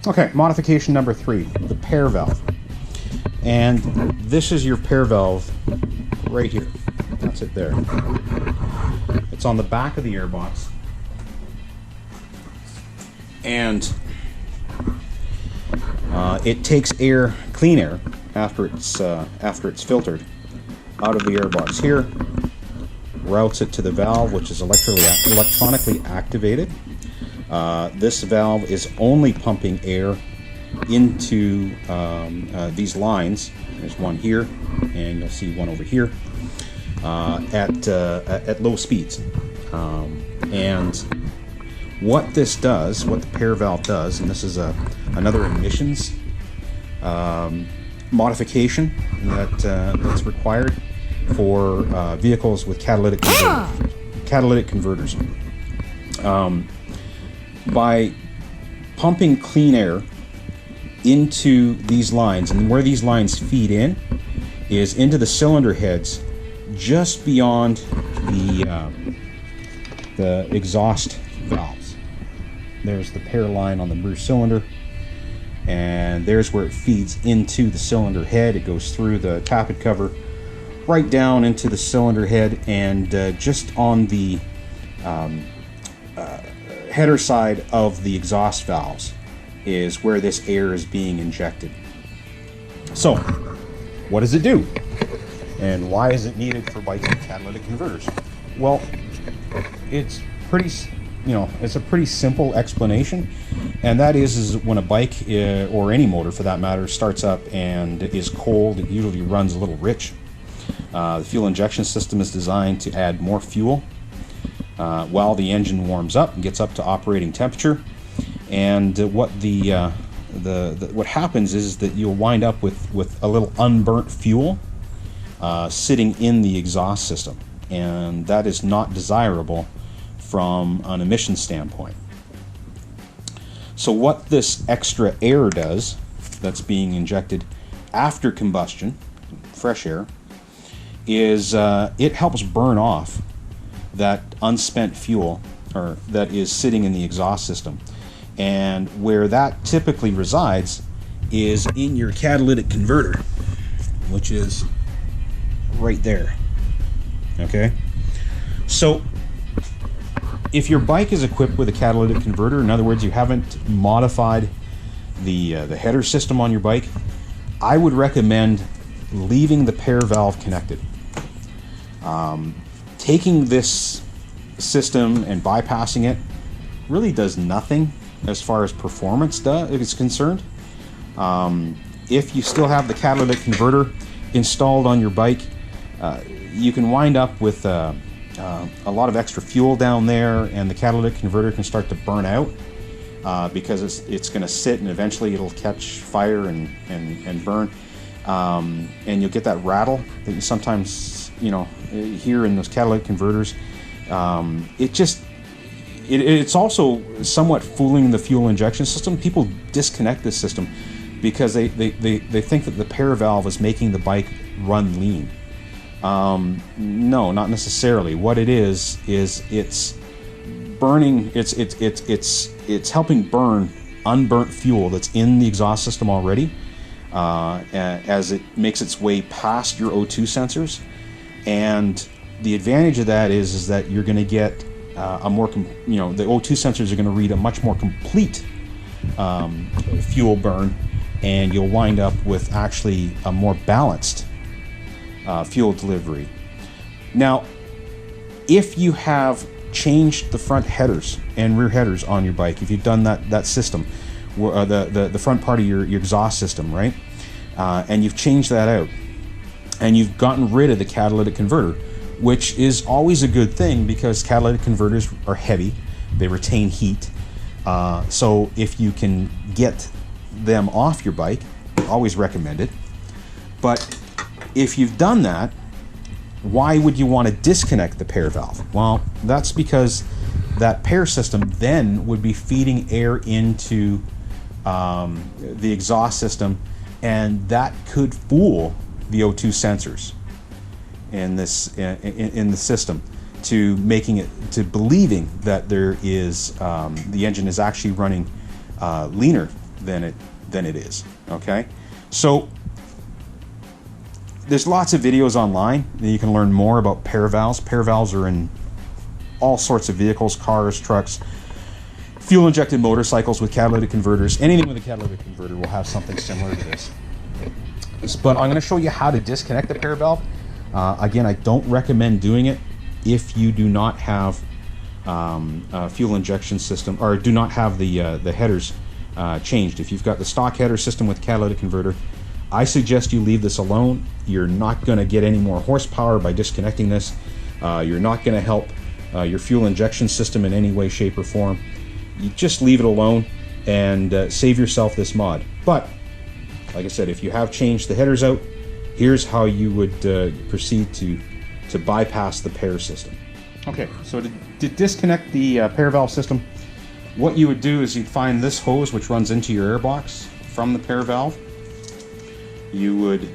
Okay, modification number 3, the pair valve. And this is your pair valve right here. That's it there. It's on the back of the airbox. And it takes air, clean air, after it's filtered out of the airbox here, routes it to the valve, which is electronically activated. This valve is only pumping air into these lines. There's one here, and you'll see one over here at low speeds. And what this does, what the pair valve does, and this is another emissions modification that's required for vehicles with catalytic converters. By pumping clean air into these lines, and where these lines feed in is into the cylinder heads just beyond the exhaust valves. There's the pair line on the rear cylinder, and there's where it feeds into the cylinder head. It goes through the tappet cover right down into the cylinder head, and just on the header side of the exhaust valves is where this air is being injected. So, what does it do? And why is it needed for bikes with catalytic converters? Well, it's pretty, it's a pretty simple explanation, and that is when a bike or any motor for that matter starts up and is cold, it usually runs a little rich. The fuel injection system is designed to add more fuel while the engine warms up and gets up to operating temperature. And what what happens is that you'll wind up with a little unburnt fuel sitting in the exhaust system, and that is not desirable from an emission standpoint. So what this extra air does, that's being injected after combustion, fresh air, is it helps burn off that unspent fuel that is sitting in the exhaust system. And where that typically resides is in your catalytic converter, which is right there. Okay? So if your bike is equipped with a catalytic converter, in other words, you haven't modified the header system on your bike, I would recommend leaving the pair valve connected. Taking this system and bypassing it really does nothing as far as performance is concerned. If you still have the catalytic converter installed on your bike, you can wind up with a lot of extra fuel down there, and the catalytic converter can start to burn out because it's going to sit and eventually it'll catch fire and burn, and you'll get that rattle that you sometimes hear in those catalytic converters. It's also somewhat fooling the fuel injection system. People disconnect this system because they think that the pair valve is making the bike run lean. No, not necessarily. What it is it's burning. It's helping burn unburnt fuel that's in the exhaust system already, as it makes its way past your O2 sensors. And the advantage of that is that you're going to get a more, the O2 sensors are going to read a much more complete fuel burn, and you'll wind up with actually a more balanced fuel delivery. Now, if you have changed the front headers and rear headers on your bike, if you've done that system, the front part of your exhaust system, right, and you've changed that out, and you've gotten rid of the catalytic converter, which is always a good thing because catalytic converters are heavy, they retain heat. So if you can get them off your bike, always recommend it. But if you've done that, why would you want to disconnect the pair valve? Well, that's because that pair system then would be feeding air into the exhaust system, and that could fool the O2 sensors in this in the system to making it believing that there is the engine is actually running leaner than it is. Okay, so there's lots of videos online that you can learn more about pair valves. Pair valves are in all sorts of vehicles, cars, trucks, fuel-injected motorcycles with catalytic converters. Anything with a catalytic converter will have something similar to this. But I'm going to show you how to disconnect the pair valve. Again, I don't recommend doing it if you do not have a fuel injection system, or do not have the headers changed. If you've got the stock header system with catalytic converter, I suggest you leave this alone. You're not going to get any more horsepower by disconnecting this. You're not going to help your fuel injection system in any way, shape, or form. You just leave it alone and save yourself this mod. But, like I said, if you have changed the headers out, here's how you would proceed to bypass the pair system. Okay, so to disconnect the pair valve system, what you would do is you'd find this hose which runs into your air box from the pair valve. You would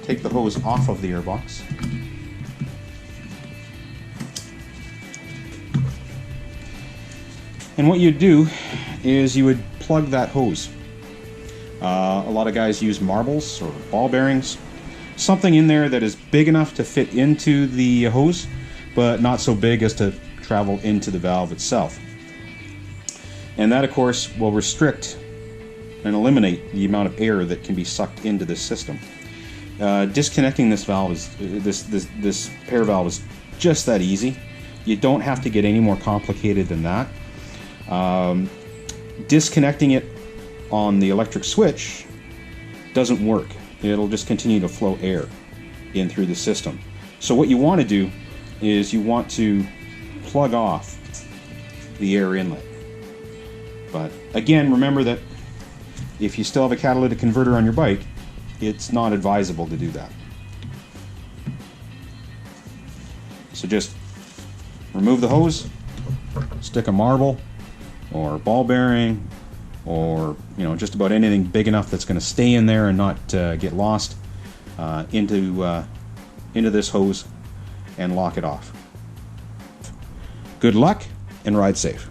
take the hose off of the air box. And what you'd do is you would plug that hose. A lot of guys use marbles or ball bearings. Something in there that is big enough to fit into the hose, but not so big as to travel into the valve itself. And that, of course, will restrict and eliminate the amount of air that can be sucked into this system. Disconnecting this valve is this pair valve is just that easy. You don't have to get any more complicated than that. Disconnecting it on the electric switch doesn't work. It'll just continue to flow air in through the system. So what you want to do is you want to plug off the air inlet. But again, remember that if you still have a catalytic converter on your bike, it's not advisable to do that. So just remove the hose, stick a marble or ball bearing, or just about anything big enough that's going to stay in there and not get lost into this hose, and lock it off. Good luck and ride safe.